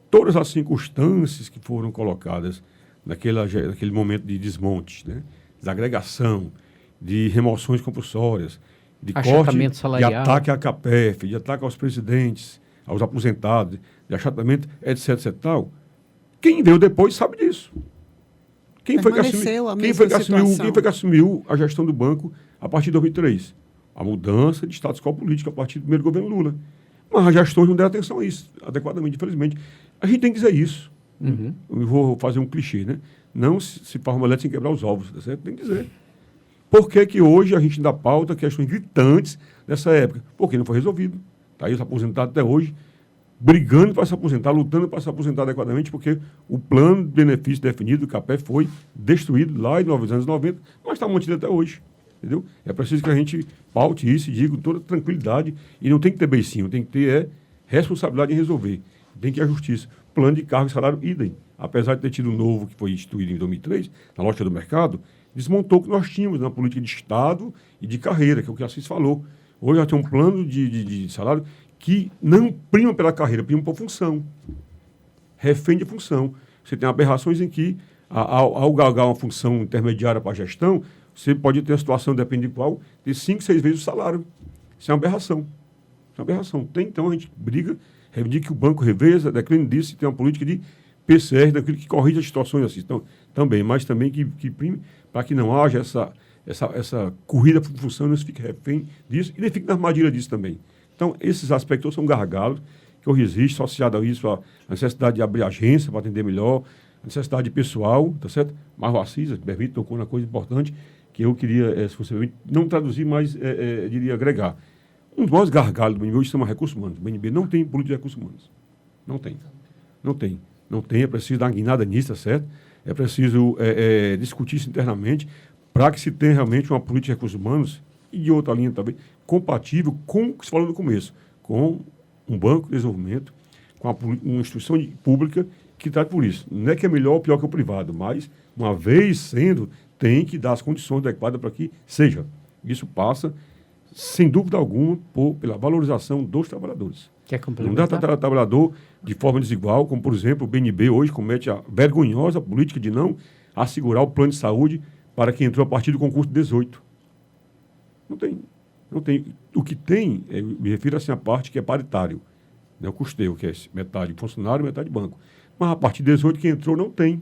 todas as circunstâncias que foram colocadas naquele momento de desmonte, né? Desagregação, de remoções compulsórias, de corte, salarial, de ataque à CAPEF, de ataque aos presidentes, aos aposentados, de achatamento, etc, tal. Quem veio depois sabe disso. Quem foi que assumiu a gestão do banco a partir de 2003? A mudança de status quo político a partir do primeiro governo Lula. Mas as gestões não deram atenção a isso, adequadamente, infelizmente. A gente tem que dizer isso. Uhum. Eu vou fazer um clichê, né? Não se faz uma letra sem quebrar os ovos, tá certo? Tem que dizer. Por que hoje a gente ainda pauta questões gritantes dessa época? Porque não foi resolvido. Está aí os aposentados até hoje, brigando para se aposentar, lutando para se aposentar adequadamente, porque o plano de benefício definido do CAPEF foi destruído lá nos anos 90, mas está mantido até hoje. Entendeu? É preciso que a gente paute isso e diga com toda tranquilidade. E não tem que ter beicinho, tem que ter responsabilidade em resolver. Tem que ir à justiça. Plano de cargo e salário, idem. Apesar de ter tido um novo que foi instituído em 2003, na lógica do mercado, desmontou o que nós tínhamos na política de Estado e de carreira, que é o que a Assis falou. Hoje já tem um plano de salário que não prima pela carreira, prima por função. Refém de função. Você tem aberrações em que, ao galgar uma função intermediária para a gestão, você pode ter a situação, depende de qual, de 5, 6 vezes o salário. Isso é uma aberração. Isso é uma aberração. Então a gente briga, reivindica que o banco reveja, declina disso, e tem uma política de PCR, daquilo que corrige as situações assim. Então, também, mas também que prime para que não haja essa corrida por função, não se fique refém disso e nem fique na armadilha disso também. Então, esses aspectos são gargalos que hoje existem, associado a isso a necessidade de abrir agência para atender melhor, a necessidade pessoal, tá certo? Mas o Assis, permite, tocou na coisa importante, que eu queria, se você permite, não traduzir, mas diria agregar. Um dos maiores gargalos do BNB hoje se chama recursos humanos. O BNB não tem política de recursos humanos. Não tem. Não tem. Não tem, é preciso dar uma guinada nisso, tá certo? É preciso discutir isso internamente para que se tenha realmente uma política de recursos humanos e de outra linha também, compatível com o que se falou no começo, com um banco de desenvolvimento, com uma instituição pública que trate por isso. Não é que é melhor ou pior que o privado, mas, uma vez sendo, tem que dar as condições adequadas para que seja. Isso passa, sem dúvida alguma, pela valorização dos trabalhadores. Quer Não complementar? dá para trabalhador de forma desigual, como, por exemplo, o BNB hoje comete a vergonhosa política de não assegurar o plano de saúde para quem entrou a partir do concurso de 18. Não tem. O que tem, eu me refiro assim, a parte que é paritário, né, o custeio, que é metade funcionário e metade banco. Mas a partir de 18 quem entrou não tem,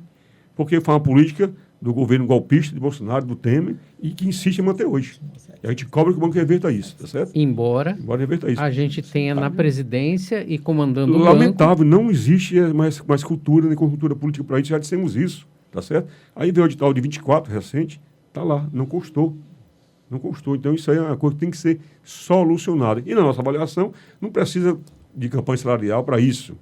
porque foi uma política do governo golpista de Bolsonaro, do Temer, e que insiste em manter hoje. E a gente cobra que o banco reverta isso, tá certo? Embora Reverta isso. a gente tenha na presidência e comandando o Lamentável, banco... não existe mais cultura nem conjuntura política para isso, já dissemos isso, tá certo? Aí veio o edital de 24, recente, tá lá, não constou. Então isso aí é uma coisa que tem que ser solucionada. E na nossa avaliação, não precisa de campanha salarial para isso.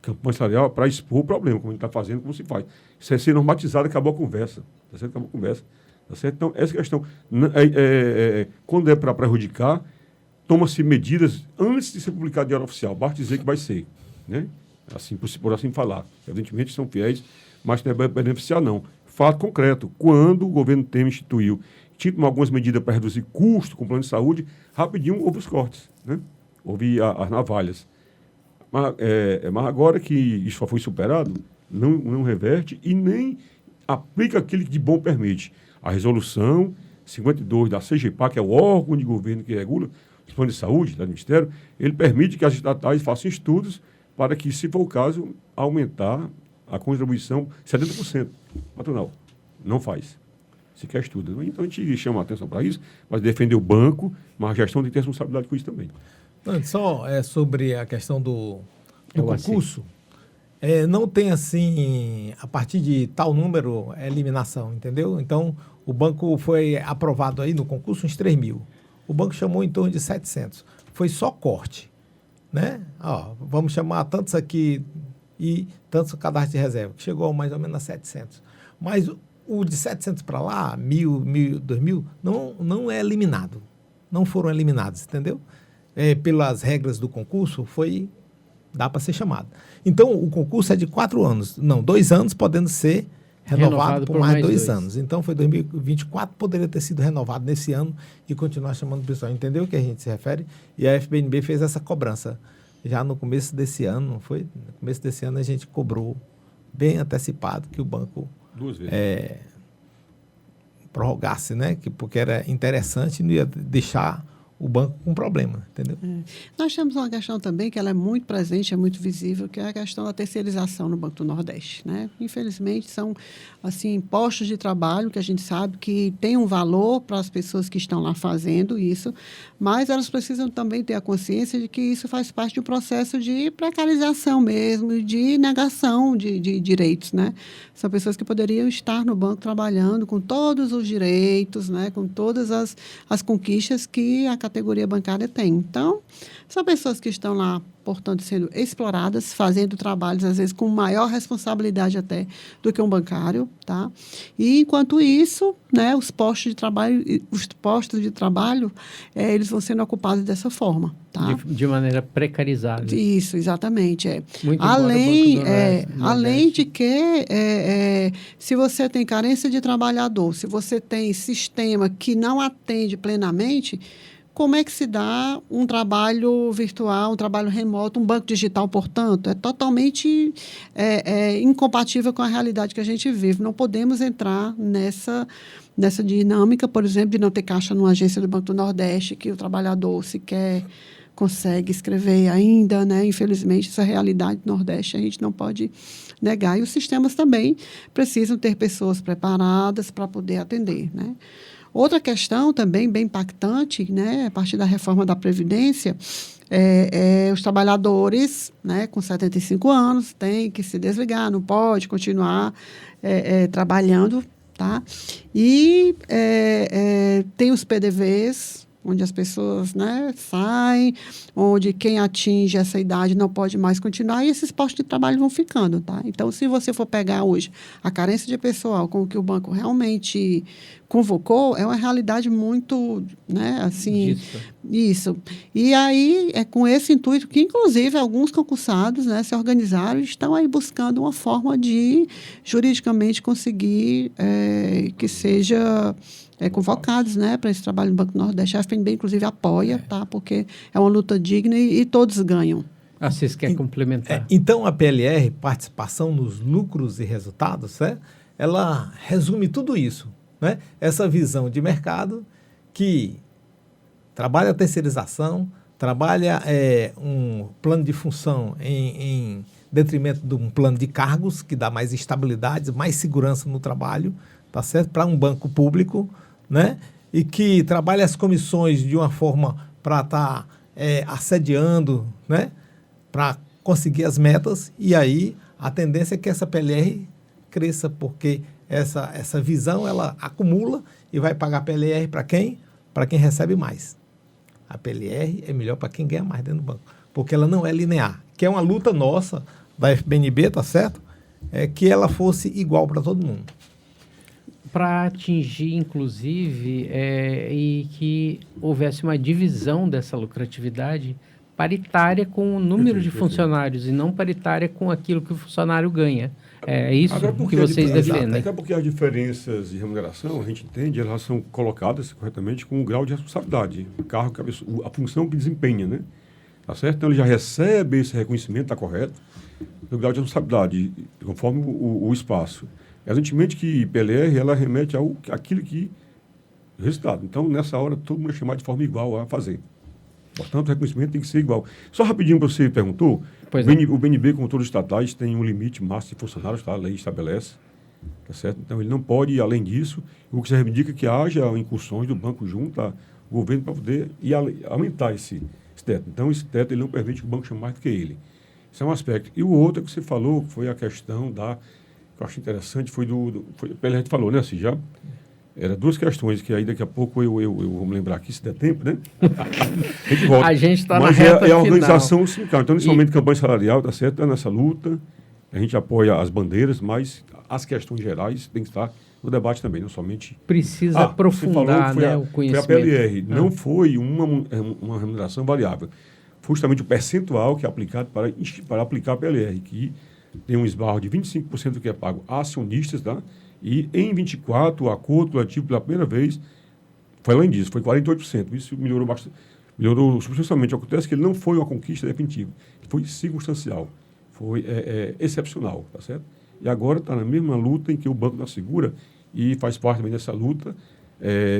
Campanha salarial para expor o problema, como a gente está fazendo, como se faz. Isso é ser normatizado, acabou a conversa. Tá certo? Acabou a conversa. Tá certo? Então, essa questão, quando é para prejudicar, toma-se medidas antes de ser publicado em diário oficial. Basta dizer que vai ser. Né? Assim, por assim falar. Evidentemente, são fiéis, mas não é beneficiar, não. Fato concreto, quando o governo Temer instituiu, tinha algumas medidas para reduzir custo com o plano de saúde, rapidinho houve os cortes. Né? Houve as navalhas. Mas agora que isso foi superado, não reverte e nem aplica aquilo que de bom permite. A resolução 52 da CGPA, que é o órgão de governo que regula os planos de saúde do Ministério, ele permite que as estatais façam estudos para que, se for o caso, aumentar a contribuição 70% patronal. Não faz. Sequer estuda. Então a gente chama a atenção para isso, mas defender o banco, mas a gestão tem que ter responsabilidade com isso também. Não, só sobre a questão do concurso, não tem assim, a partir de tal número, eliminação, entendeu? Então, o banco foi aprovado aí no concurso uns 3 mil. O banco chamou em torno de 700. Foi só corte, né? Vamos chamar tantos aqui e tantos cadastro de reserva, que chegou mais ou menos a 700. Mas o de 700 para lá, 1.000, 2.000, não é eliminado. Não foram eliminados, entendeu? Pelas regras do concurso, dá para ser chamado. Então, o concurso é de 4 anos. Não, 2 anos podendo ser renovado por mais 2 anos. Então, foi 2024, poderia ter sido renovado nesse ano e continuar chamando o pessoal. Entendeu o que a gente se refere? E a FBNB fez essa cobrança. Já no começo desse ano, não foi? No começo desse ano, a gente cobrou bem antecipado que o banco 2 vezes. Prorrogasse, né? Porque era interessante e não ia deixar o banco com problema, entendeu? Nós temos uma questão também que ela é muito presente, é muito visível, que é a questão da terceirização no Banco do Nordeste, né? Infelizmente, são assim, postos de trabalho que a gente sabe que tem um valor para as pessoas que estão lá fazendo isso, mas elas precisam também ter a consciência de que isso faz parte de um processo de precarização mesmo, de negação de direitos, né? São pessoas que poderiam estar no banco trabalhando com todos os direitos, né? Com todas as conquistas que a categoria bancária tem. Então, são pessoas que estão lá, portanto, sendo exploradas, fazendo trabalhos, às vezes, com maior responsabilidade até do que um bancário, tá? E, enquanto isso, né, os postos de trabalho, eles vão sendo ocupados dessa forma, tá? De maneira precarizada. Isso, exatamente. Muito além de que, se você tem carência de trabalhador, se você tem sistema que não atende plenamente, como é que se dá um trabalho virtual, um trabalho remoto, um banco digital, portanto? É totalmente incompatível com a realidade que a gente vive. Não podemos entrar nessa dinâmica, por exemplo, de não ter caixa numa agência do Banco do Nordeste, que o trabalhador sequer consegue escrever ainda, né? Infelizmente, essa realidade do Nordeste a gente não pode negar. E os sistemas também precisam ter pessoas preparadas para poder atender, né? Outra questão também bem impactante, né, a partir da reforma da Previdência, os trabalhadores, né, com 75 anos têm que se desligar, não pode continuar trabalhando, tá? E tem os PDVs, onde as pessoas, né, saem, onde quem atinge essa idade não pode mais continuar e esses postos de trabalho vão ficando, tá? Então, se você for pegar hoje a carência de pessoal com o que o banco realmente convocou, é uma realidade muito, né, assim, isso. E aí, é com esse intuito que, inclusive, alguns concursados, né, se organizaram e estão aí buscando uma forma de, juridicamente, conseguir que seja convocados, né, para esse trabalho no Banco do Nordeste. A FNB, inclusive, apoia, tá? Porque é uma luta digna e todos ganham. Vocês querem complementar? Então, a PLR, participação nos lucros e resultados, né, ela resume tudo isso, né? Essa visão de mercado que trabalha a terceirização, trabalha um plano de função em detrimento de um plano de cargos, que dá mais estabilidade, mais segurança no trabalho, tá certo? Para um banco público, né? E que trabalha as comissões de uma forma para estar assediando, né? Para conseguir as metas, e aí a tendência é que essa PLR cresça, porque essa visão ela acumula e vai pagar PLR para quem? Para quem recebe mais. A PLR é melhor para quem ganha mais dentro do banco, porque ela não é linear, que é uma luta nossa da FBNB, tá certo? É que ela fosse igual para todo mundo. Para atingir, inclusive, e que houvesse uma divisão dessa lucratividade paritária com o número de funcionários e não paritária com aquilo que o funcionário ganha. É isso que vocês defendem. Até porque as diferenças de remuneração, a gente entende, elas são colocadas corretamente com o grau de responsabilidade, o cargo que a função que desempenha, né? Tá certo? Então, ele já recebe esse reconhecimento, está correto, do grau de responsabilidade, conforme o espaço. Evidentemente que PLR, ela remete àquilo que... resultado. Então, nessa hora, todo mundo é chamado de forma igual a fazer. Portanto, o reconhecimento tem que ser igual. Só rapidinho, você perguntou, o BNB, como todos os estatais, tem um limite máximo de funcionários, tá? A lei estabelece, tá certo? Então, ele não pode ir além disso. O que se reivindica é que haja incursões do banco junto ao governo para poder aumentar esse teto. Então, esse teto ele não permite que o banco chame mais do que ele. Isso é um aspecto. E o outro que você falou, que foi a questão que eu acho interessante, foi a gente falou, né, assim, já? Eram duas questões que aí daqui a pouco eu vou me lembrar aqui, se der tempo, né? A gente volta. A gente está na reta final. A organização sindical. Então, nesse momento, campanha salarial, tá certo? Está nessa luta. A gente apoia as bandeiras, mas as questões gerais têm que estar no debate também, não somente... Precisa aprofundar, né, o conhecimento. Foi a PLR. Não foi uma remuneração variável. Foi justamente o percentual que é aplicado para aplicar a PLR, que tem um esbarro de 25% do que é pago a acionistas, tá? E em 24, o acordo coletivo pela primeira vez foi além disso, foi 48%. Isso melhorou bastante, melhorou substancialmente. Acontece que ele não foi uma conquista definitiva, foi circunstancial, foi excepcional, tá certo? E agora está na mesma luta em que o banco não assegura e faz parte também dessa luta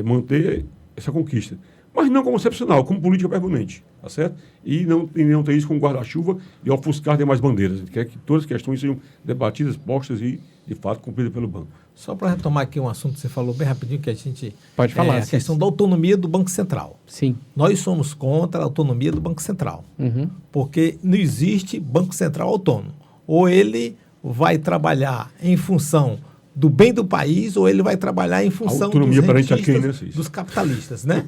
manter essa conquista. Mas não como excepcional, como política permanente, tá certo? E não ter isso como guarda-chuva e ofuscar demais bandeiras. Ele quer que todas as questões sejam debatidas, postas e, de fato, cumpridas pelo banco. Só para retomar aqui um assunto que você falou bem rapidinho, que a gente... Pode falar. A questão da autonomia do Banco Central. Sim. Nós somos contra a autonomia do Banco Central. Uhum. Porque não existe Banco Central autônomo. Ou ele vai trabalhar em função do bem do país, ou ele vai trabalhar em função dos capitalistas, né?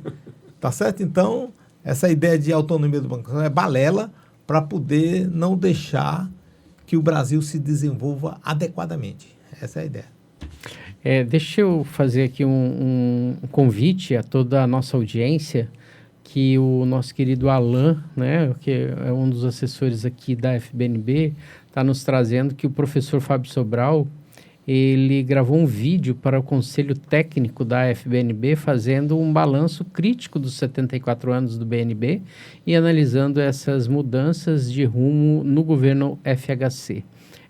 Tá certo? Então, essa ideia de autonomia do Banco Central é balela para poder não deixar que o Brasil se desenvolva adequadamente. Essa é a ideia. Deixa eu fazer aqui um convite a toda a nossa audiência, que o nosso querido Alain, né, que é um dos assessores aqui da FBNB, está nos trazendo que o professor Fábio Sobral, ele gravou um vídeo para o Conselho Técnico da FBNB, fazendo um balanço crítico dos 74 anos do BNB e analisando essas mudanças de rumo no governo FHC.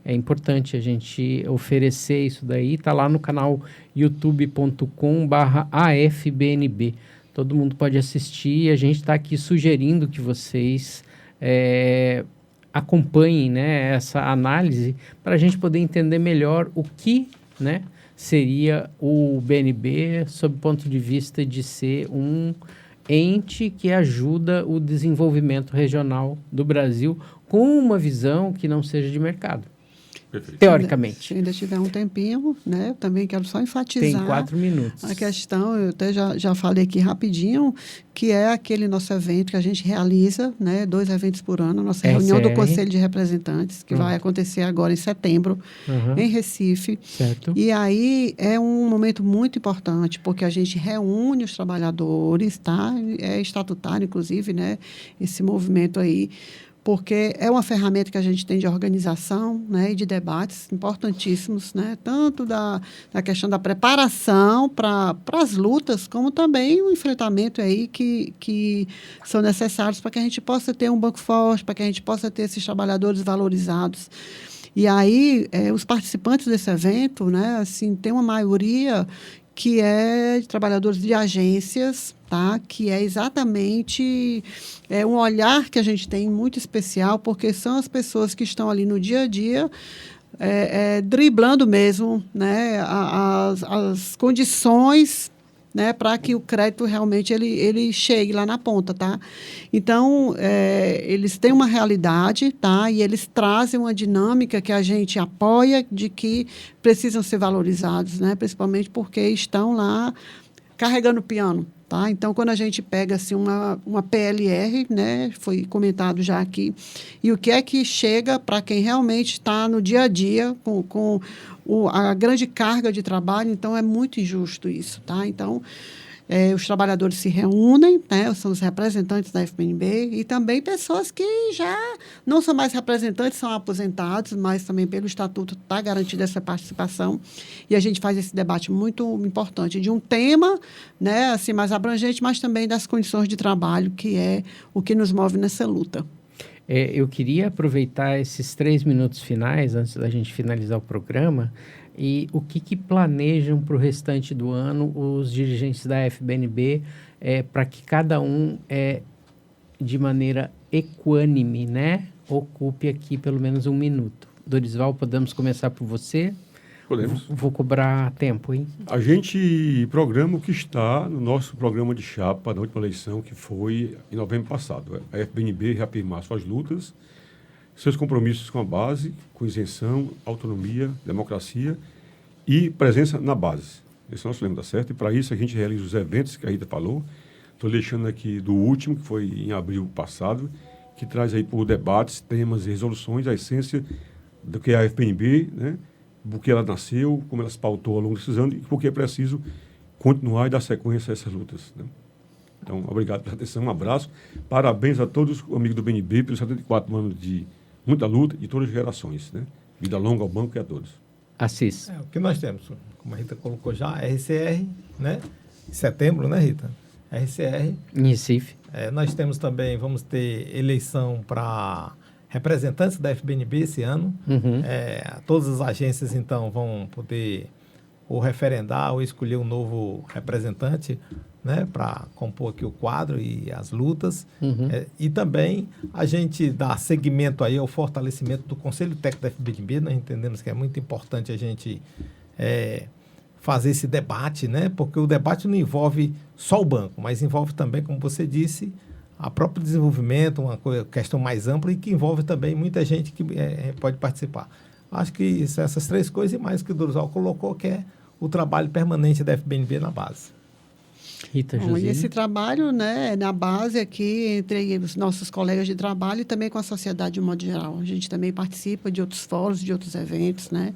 É importante a gente oferecer isso daí, está lá no canal youtube.com/afbnb. Todo mundo pode assistir e a gente está aqui sugerindo que vocês acompanhem, né, essa análise para a gente poder entender melhor o que, né, seria o BNB sob o ponto de vista de ser um ente que ajuda o desenvolvimento regional do Brasil com uma visão que não seja de mercado. Perfeito. teoricamente. Se ainda tiver um tempinho, né? Eu também quero só enfatizar. Tem 4 minutos. A questão, eu até já falei aqui rapidinho, que é aquele nosso evento que a gente realiza, né? 2 eventos por ano, a nossa reunião do Conselho de Representantes, que vai acontecer agora em setembro, em Recife. Certo. E aí é um momento muito importante, porque a gente reúne os trabalhadores, tá? É estatutário, inclusive, né? Esse movimento aí, porque é uma ferramenta que a gente tem de organização, né, e de debates importantíssimos, né, tanto da questão da preparação para as lutas, como também o enfrentamento aí que são necessários para que a gente possa ter um banco forte, para que a gente possa ter esses trabalhadores valorizados. E aí, os participantes desse evento, né, assim, tem uma maioria que é de trabalhadores de agências, tá? Que é exatamente um olhar que a gente tem muito especial, porque são as pessoas que estão ali no dia a dia, driblando mesmo, né, as condições, né, para que o crédito realmente ele chegue lá na ponta, tá? Então, eles têm uma realidade, tá? E eles trazem uma dinâmica que a gente apoia, de que precisam ser valorizados, né? Principalmente porque estão lá carregando o piano, tá? Então, quando a gente pega assim, uma PLR, né, foi comentado já aqui, e o que é que chega para quem realmente está no dia a dia com a grande carga de trabalho, então é muito injusto isso, tá? Então, os trabalhadores se reúnem, né, são os representantes da FPNB, e também pessoas que já não são mais representantes, são aposentados, mas também pelo estatuto está garantida essa participação, e a gente faz esse debate muito importante de um tema, né, assim, mais abrangente, mas também das condições de trabalho, que é o que nos move nessa luta. Eu queria aproveitar esses 3 minutos finais, antes da gente finalizar o programa, e o que planejam para o restante do ano os dirigentes da FBNB, para que cada um, de maneira equânime, né, ocupe aqui pelo menos 1 minuto. Dorisval, podemos começar por você? Podemos. Vou cobrar tempo, hein? A gente programa o que está no nosso programa de chapa da última eleição, que foi em novembro passado. A FBNB reafirmar suas lutas, seus compromissos com a base, com isenção, autonomia, democracia e presença na base. Esse é o nosso lema, tá certo? E para isso a gente realiza os eventos que a Rita falou. Estou deixando aqui do último, que foi em abril passado, que traz aí por debates, temas e resoluções a essência do que é a FBNB, né? Por que ela nasceu, como ela se pautou ao longo desses anos e por que é preciso continuar e dar sequência a essas lutas, né? Então, obrigado pela atenção, um abraço. Parabéns a todos os amigos do BNB pelos 74 anos de muita luta de todas as gerações, né? Vida longa ao banco e a todos. Assis. O que nós temos, como a Rita colocou já, RCR, né? Em setembro, né, Rita? RCR. Em Recife. Nós temos também, vamos ter eleição para representantes da FBNB esse ano. Todas as agências, então, vão poder ou referendar ou escolher um novo representante, né, para compor aqui o quadro e as lutas. E também a gente dá seguimento aí ao fortalecimento do Conselho Técnico da FBNB. Nós entendemos que é muito importante a gente fazer esse debate, né, porque o debate não envolve só o banco, mas envolve também, como você disse, a próprio desenvolvimento, uma questão mais ampla e que envolve também muita gente que pode participar. Acho que essas 3 coisas e mais que o Dorisval colocou, que é o trabalho permanente da FBNB na base. Rita Bom, José. e esse trabalho, né, na base aqui, entre os nossos colegas de trabalho e também com a sociedade de um modo geral. A gente também participa de outros fóruns, de outros eventos, né?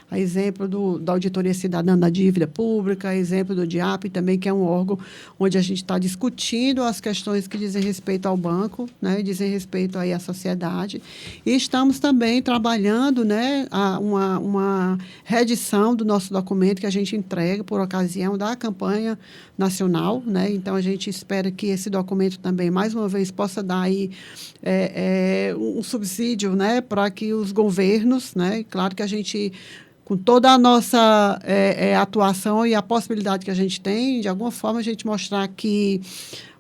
A exemplo da Auditoria Cidadã da Dívida Pública, a exemplo do DIAP também, que é um órgão onde a gente está discutindo as questões que dizem respeito ao banco, né, dizem respeito aí à sociedade. E estamos também trabalhando, né, uma reedição do nosso documento que a gente entrega por ocasião da campanha nacional, né? Então, a gente espera que esse documento também, mais uma vez, possa dar aí um subsídio, né, para que os governos, né, claro que a gente, com toda a nossa atuação e a possibilidade que a gente tem, de alguma forma, a gente mostrar que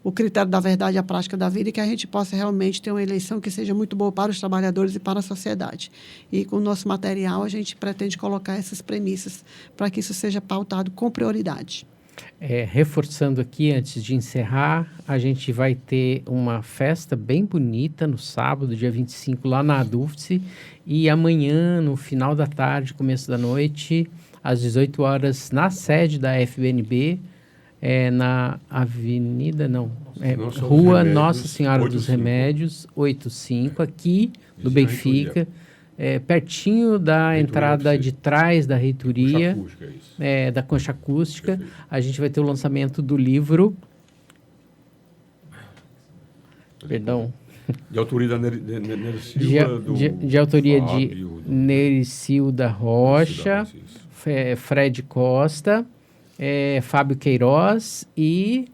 o critério da verdade é a prática da vida e que a gente possa realmente ter uma eleição que seja muito boa para os trabalhadores e para a sociedade. E com o nosso material, a gente pretende colocar essas premissas para que isso seja pautado com prioridade. Reforçando aqui, antes de encerrar, a gente vai ter uma festa bem bonita no sábado, dia 25, lá na Adufse, e amanhã, no final da tarde, começo da noite, às 18 horas, na sede da FBNB, na Avenida, Rua Nossa Senhora dos Remédios, 85, aqui do Benfica, pertinho da entrada de trás da reitoria, da Concha Acústica. A gente vai ter o lançamento do livro, perdão, de autoria da Nery Silva, de autoria de Nery Silva Rocha, Fred Costa, Fábio Queiroz e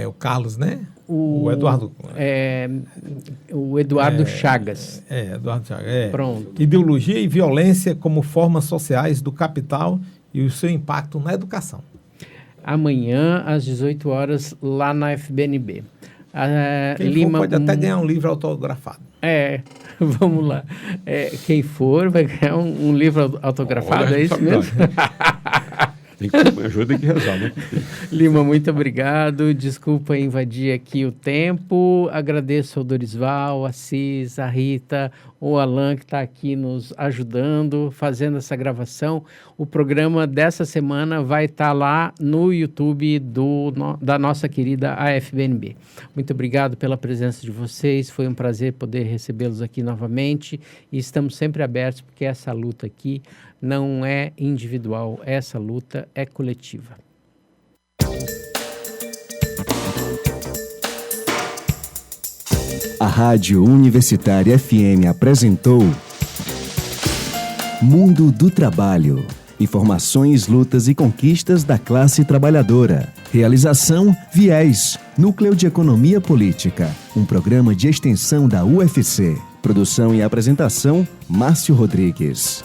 o Carlos, né? O Eduardo. O Eduardo Chagas. Eduardo Chagas. Pronto. Ideologia e violência como formas sociais do capital e o seu impacto na educação. Amanhã, às 18 horas, lá na FBNB. Quem for pode até ganhar um livro autografado. Vamos lá. Quem for vai ganhar um livro autografado, é isso mesmo? Tem que ajuda, tem que rezar, né? Lima, muito obrigado. Desculpa invadir aqui o tempo. Agradeço ao Dorisval, a Cis, a Rita, o Alan, que está aqui nos ajudando, fazendo essa gravação. O programa dessa semana vai estar lá no YouTube da nossa querida AFBNB. Muito obrigado pela presença de vocês. Foi um prazer poder recebê-los aqui novamente. E estamos sempre abertos, porque essa luta aqui não é individual, essa luta é coletiva. A Rádio Universitária FM apresentou Mundo do Trabalho. Informações, lutas e conquistas da classe trabalhadora. Realização Viés, Núcleo de Economia Política. Um programa de extensão da UFC. Produção e apresentação, Márcio Rodrigues.